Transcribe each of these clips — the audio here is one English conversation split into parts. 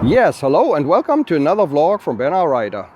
Yes, hello and welcome to another vlog from Bernard Rider.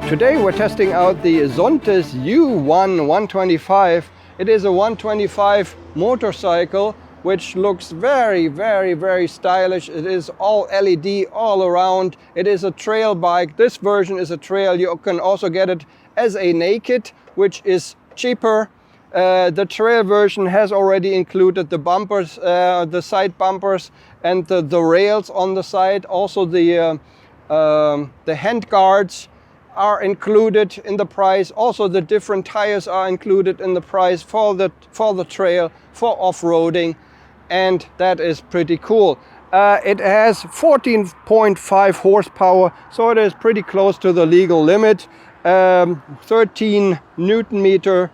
Today we're testing out the Zontes U1-125. It is a 125 motorcycle which looks very stylish. It is all LED all around. It is a trail bike. This version is a trail. You can also get it as a naked, which is cheaper. The trail version has already included the bumpers, the side bumpers and the rails on the side. Also the hand guards are included in the price. Also the different tires are included in the price for the trail, for off-roading, and that is pretty cool. It has 14.5 horsepower, so it is pretty close to the legal limit. 13 Newton meter.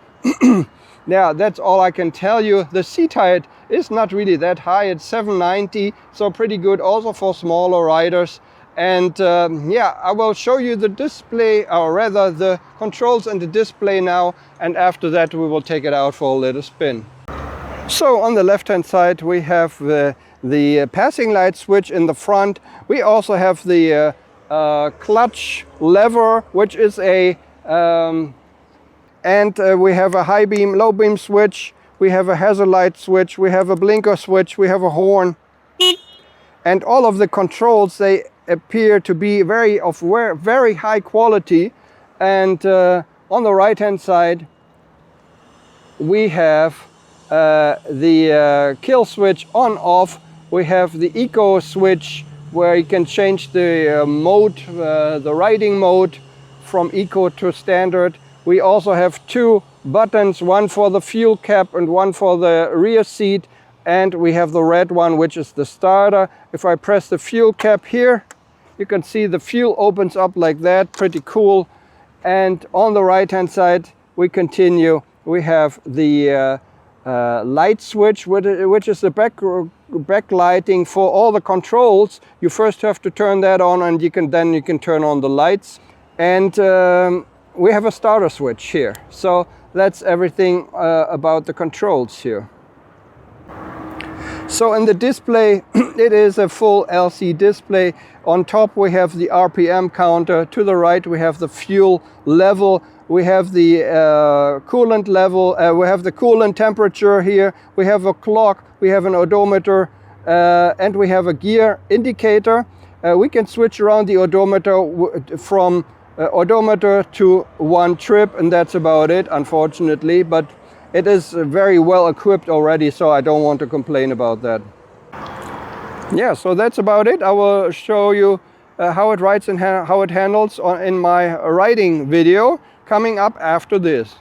Yeah, that's all I can tell you. The seat height is not really that high. It's 790, so pretty good also for smaller riders. And yeah, I will show you the display, or rather the controls and the display now, and after that we will take it out for a little spin. So on the left hand side we have the passing light switch in the front. We also have the clutch lever, which is a we have a high beam, low beam switch, we have a hazard light switch, we have a blinker switch, we have a horn, and all of the controls, they appear to be very high quality. And on the right hand side we have the kill switch on off. We have the eco switch where you can change the mode, the riding mode from eco to standard. We also have two buttons, one for the fuel cap and one for the rear seat, and we have the red one, which is the starter. If I press the fuel cap here, you can see the fuel opens up like that, pretty cool. And on the right hand side we continue. We have the light switch, which is the backlighting for all the controls. You first have to turn that on, and you can turn on the lights. And we have a starter switch here. So that's everything about the controls here. So in the display, it is a full LCD display. On top we have the RPM counter. To the right we have the fuel level. We have the coolant level. We have the coolant temperature here. We have a clock. We have an odometer. And we have a gear indicator. We can switch around the odometer from odometer to one trip, and that's about it, unfortunately. But it is very well equipped already, so I don't want to complain about that. Yeah, so that's about it. I will show you how it rides and how it handles in my riding video coming up after this.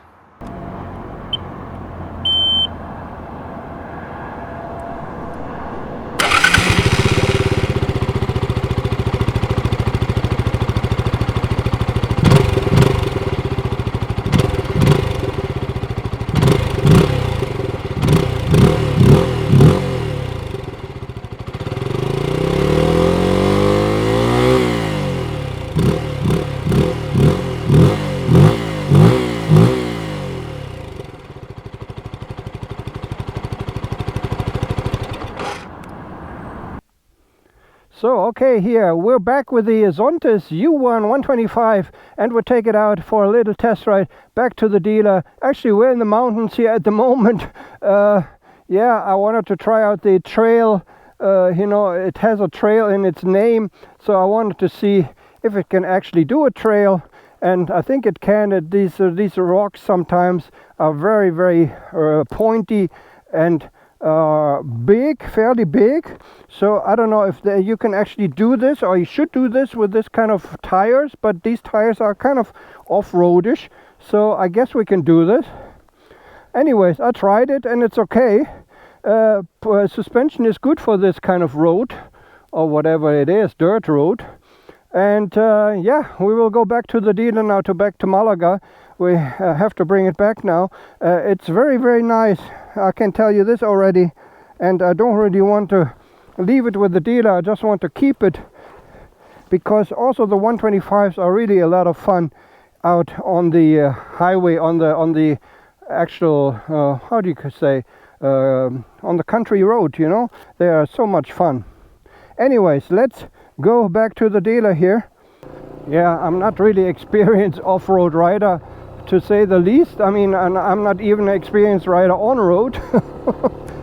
So, okay, here we're back with the Zontes U1-125, and we'll take it out for a little test ride back to the dealer. Actually, we're in the mountains here at the moment. Yeah, I wanted to try out the trail. You know, it has a trail in its name, so I wanted to see if it can actually do a trail, and I think it can. These rocks sometimes are very, very pointy and big, fairly big. So I don't know if you can actually do this, or you should do this with this kind of tires, but these tires are kind of off-roadish, so I guess we can do this. Anyways, I tried it and it's okay. Suspension is good for this kind of road, or whatever it is, dirt road. And yeah, we will go back to the dealer now, back to Malaga. We have to bring it back now. It's very, very nice, I can tell you this already, and I don't really want to leave it with the dealer. I just want to keep it, because also the 125s are really a lot of fun out on the highway, on the actual how do you say, on the country road, you know. They are so much fun. Anyways, let's go back to the dealer here. Yeah, I'm not really experienced off-road rider, to say the least. I mean, I'm not even an experienced rider on road.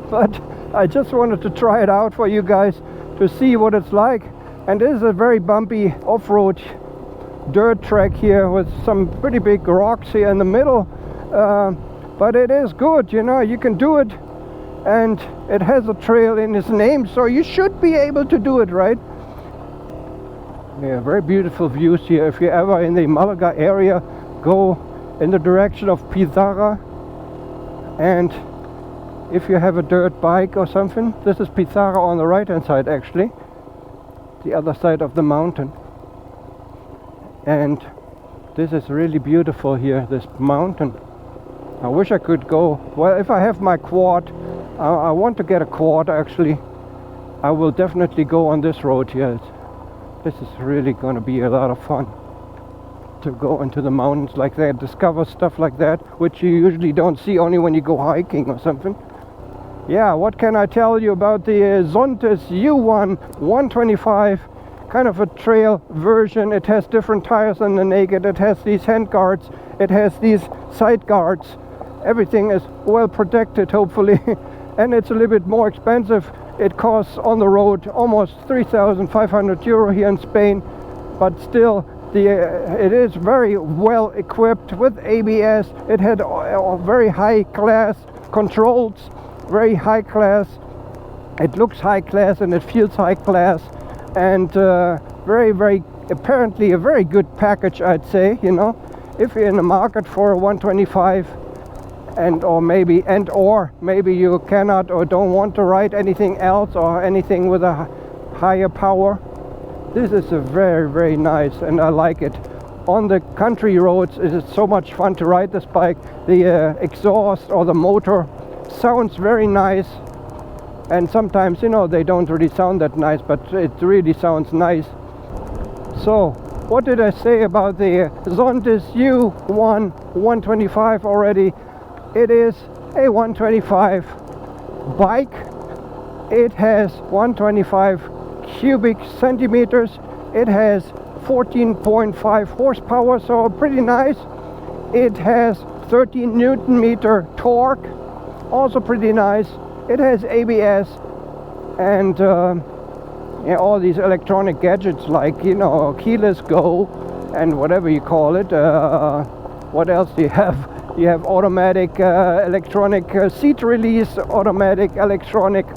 But I just wanted to try it out for you guys to see what it's like. And this is a very bumpy off-road dirt track here with some pretty big rocks here in the middle. But it is good, you know, you can do it. And it has a trail in its name, so you should be able to do it, right? Yeah, very beautiful views here. If you're ever in the Malaga area, go in the direction of Pizarra. And if you have a dirt bike or something, this is Pizarra on the right hand side, actually, the other side of the mountain. And this is really beautiful here, this mountain. I wish I could go, well, if I have my quad, I want to get a quad actually. I will definitely go on this road here. This is really going to be a lot of fun to go into the mountains like that, discover stuff like that, which you usually don't see only when you go hiking or something. Yeah, what can I tell you about the Zontes U1-125? Kind of a trail version. It has different tires than the Naked. It has these hand guards. It has these side guards. Everything is well protected, hopefully. And it's a little bit more expensive. It costs on the road almost 3,500 euro here in Spain, but still it is very well equipped with ABS. It had very high class controls, very high class. It looks high class and it feels high class, and very, very, apparently a very good package, I'd say. You know, if you're in the market for a 125, or maybe you cannot or don't want to ride anything else or anything with a higher power, this is a very, very nice, and I like it. On the country roads, it is so much fun to ride this bike. The exhaust or the motor sounds very nice, and sometimes, you know, they don't really sound that nice, but it really sounds nice. So what did I say about the Zontes U1-125 already? It is a 125 bike. It has 125 cubic centimeters. It has 14.5 horsepower, so pretty nice. It has 13 Newton meter torque, also pretty nice. It has ABS and yeah, all these electronic gadgets like, you know, keyless go and whatever you call it. What else do you have? You have automatic electronic seat release, automatic electronic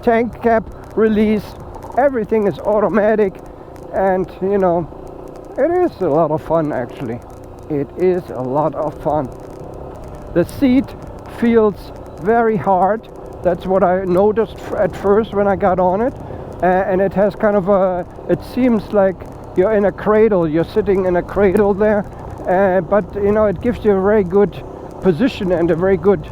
tank cap release. Everything is automatic, and you know, it is a lot of fun actually. It is a lot of fun. The seat feels very hard. That's what I noticed at first when I got on it. And it has kind of it seems like you're in a cradle, you're sitting in a cradle there. But you know, it gives you a very good position and a very good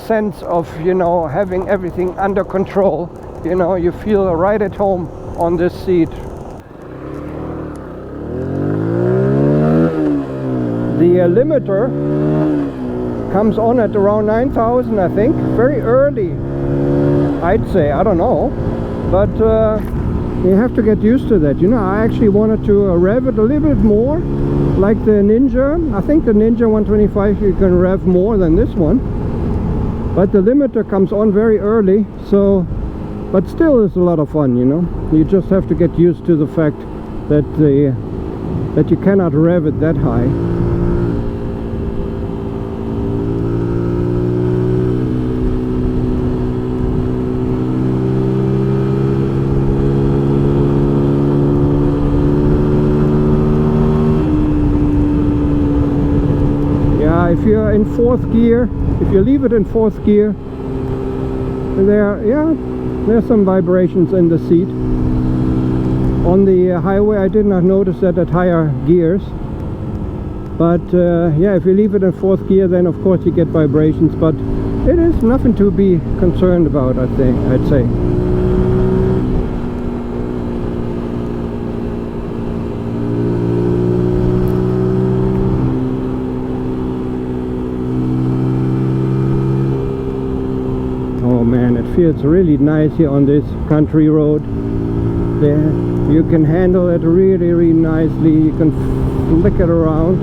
sense of, you know, having everything under control. You know, you feel right at home on this seat. The limiter comes on at around 9,000, I think, very early, I'd say, I don't know. but you have to get used to that. You know, I actually wanted to rev it a little bit more, like the Ninja. I think the Ninja 125 you can rev more than this one, but the limiter comes on very early, so but still it's a lot of fun, you know. You just have to get used to the fact that that you cannot rev it that high. If you're in 4th gear, if you leave it in 4th gear, there's some vibrations in the seat. On the highway I did not notice that at higher gears, but yeah, if you leave it in 4th gear, then of course you get vibrations, but it is nothing to be concerned about, I'd say. Feels really nice here on this country road. There, you can handle it really, really nicely. You can flick it around.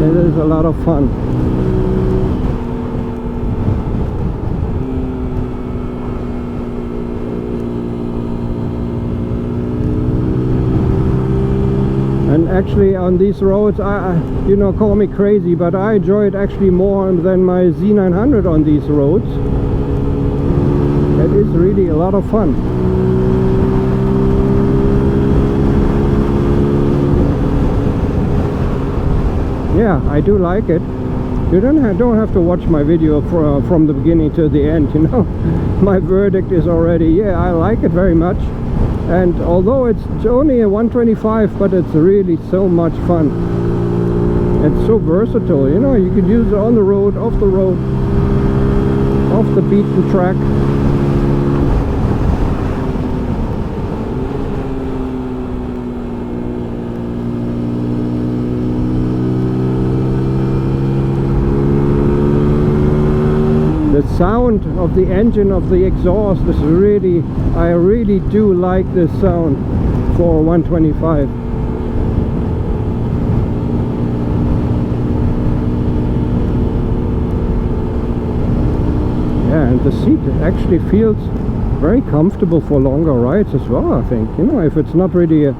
It is a lot of fun. And actually on these roads, you know, call me crazy, but I enjoy it actually more than my Z900 on these roads. It is really a lot of fun. Yeah, I do like it. You don't have to watch my video from the beginning to the end, you know. My verdict is already, yeah, I like it very much. And although it's only a 125, but it's really so much fun. It's so versatile, you know. You can use it on the road, off the road, off the beaten track. The sound of the engine, of the exhaust is really, I really do like this sound for 125. Yeah, and the seat actually feels very comfortable for longer rides as well, I think. You know, if it's not really a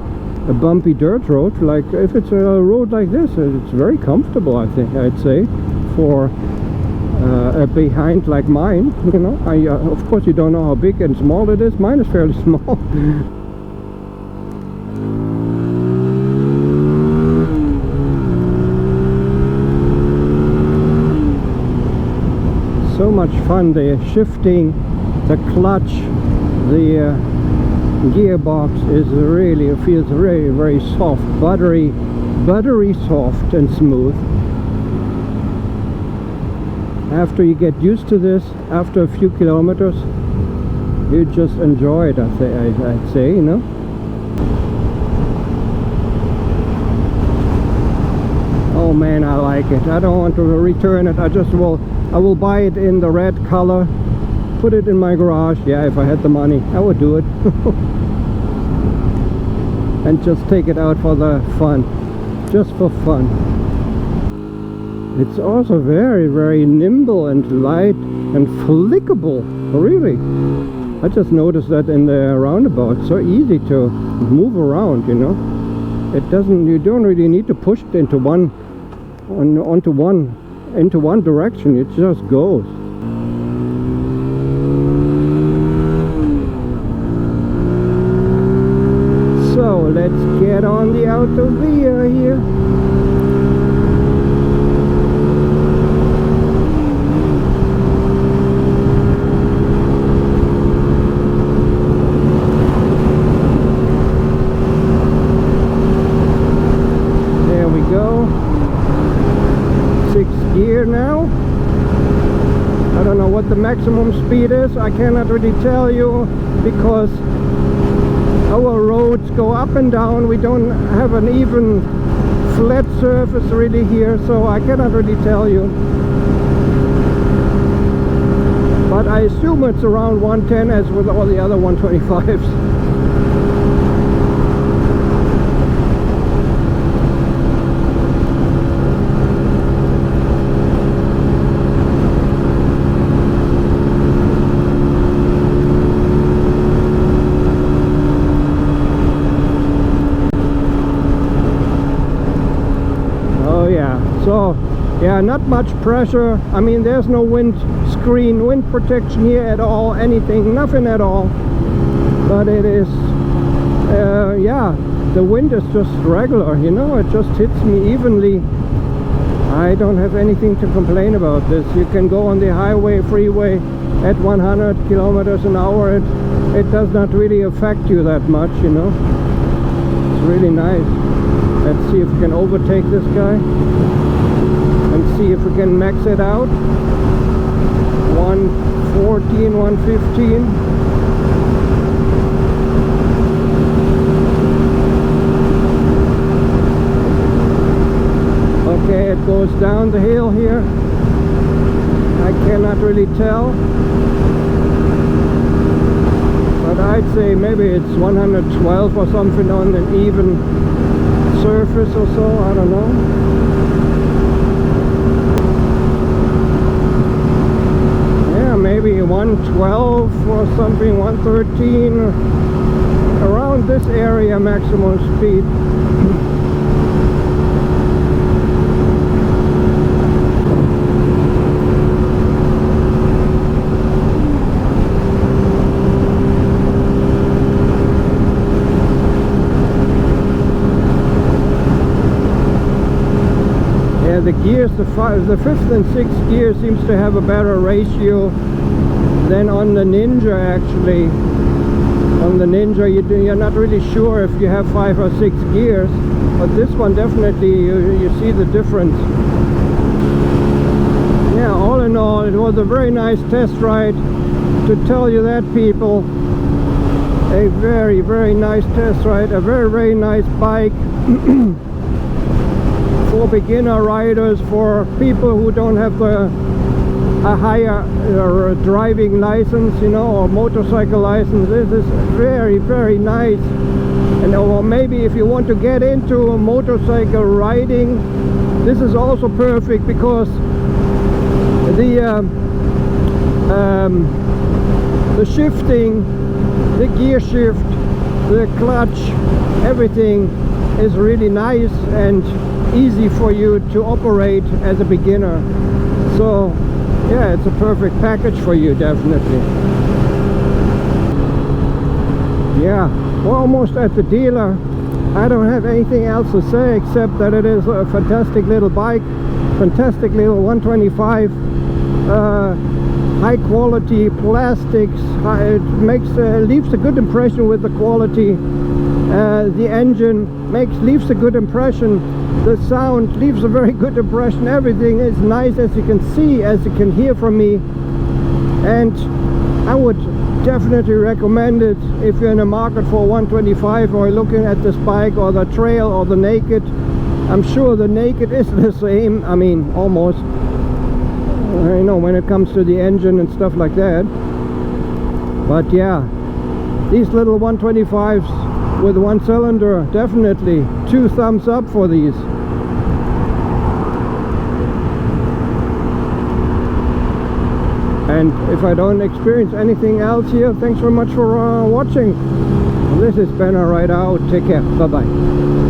bumpy dirt road, like if it's a road like this, it's very comfortable, I think, I'd say, for a behind like mine, you know. Of course you don't know how big and small it is. Mine is fairly small. So much fun, the shifting, the clutch, the gearbox is really, it feels very, very soft, buttery soft and smooth. After you get used to this, after a few kilometers, you just enjoy it, I'd say, you know. Oh man, I like it. I don't want to return it. I will buy it in the red color, put it in my garage. Yeah, if I had the money, I would do it. And just take it out for the fun, just for fun. It's also very, very nimble and light and flickable, really. I just noticed that in the roundabout, so easy to move around, you know. You don't really need to push it into one direction, it just goes. So let's get on the autovia here. Now I don't know what the maximum speed is. I cannot really tell you because our roads go up and down. We don't have an even flat surface really here, so I cannot really tell you. but I assume it's around 110 as with all the other 125s. So yeah, not much pressure. I mean, there's no wind screen, wind protection here at all, anything, nothing at all. But it is, yeah, the wind is just regular, you know, it just hits me evenly. I don't have anything to complain about this. You can go on the highway, freeway at 100 kilometers an hour. It does not really affect you that much, you know. It's really nice. Let's see if we can overtake this guy. And see if we can max it out. 114, 115. Okay, it goes down the hill here. I cannot really tell. But I'd say maybe it's 112 or something on an even surface or so, I don't know. Maybe 112 or something, 113, around this area maximum speed. Yeah, the gears, the fifth and sixth gear seems to have a better ratio than on the Ninja. Actually, on the Ninja you're not really sure if you have 5 or 6 gears, but this one definitely you see the difference. Yeah, all in all, it was a very nice test ride, to tell you that, people. A very, very nice test ride, a very, very nice bike. For beginner riders, for people who don't have a higher driving license, you know, or motorcycle license. This is very, very nice. And or maybe if you want to get into motorcycle riding, this is also perfect, because the shifting, the gear shift, the clutch, everything is really nice and easy for you to operate as a beginner. So yeah, it's a perfect package for you, definitely. Yeah, we're almost at the dealer. I don't have anything else to say except that it is a fantastic little bike, fantastic little 125, high quality plastics. It leaves a good impression with the quality. The engine leaves a good impression. The sound leaves a very good impression. Everything is nice, as you can see, as you can hear from me. And I would definitely recommend it if you're in the market for 125 or looking at this bike, or the Trail or the Naked. I'm sure the Naked is the same, I mean, almost, you know, when it comes to the engine and stuff like that. But yeah, these little 125s with 1 cylinder, definitely 2 thumbs up for these. And if I don't experience anything else here, thanks very much for watching. This is Ben Ride Out. Take care. Bye bye.